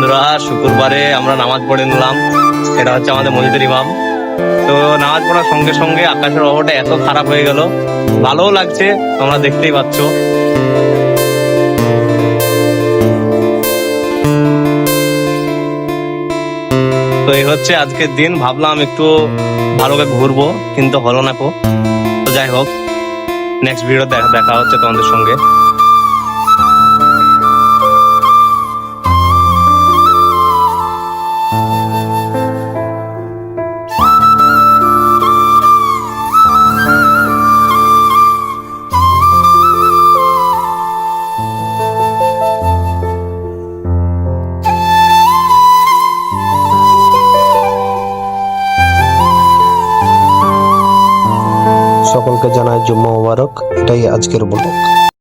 বন্ধুরা, শুক্রবারে আমরা নামাজ পড়ে নিলাম। এটা হচ্ছে আমাদের মসজিদের ইমাম। তো নামাজ পড়ার সঙ্গে সঙ্গে আকাশের অবস্থা এত খারাপ হয়ে গেল, ভালোও লাগছে, তোমরা দেখতেই পাচ্ছ। তো এই হচ্ছে আজকের দিন। ভাবলাম একটু ভালো করে ঘুরবো, কিন্তু হলো না কো। তো যাই হোক, নেক্সট ভিডিও দেখা হচ্ছে তোমাদের সঙ্গে। সকলকে জানাই জুম্মা মোবারক। এটাই আজকের ব্লগ।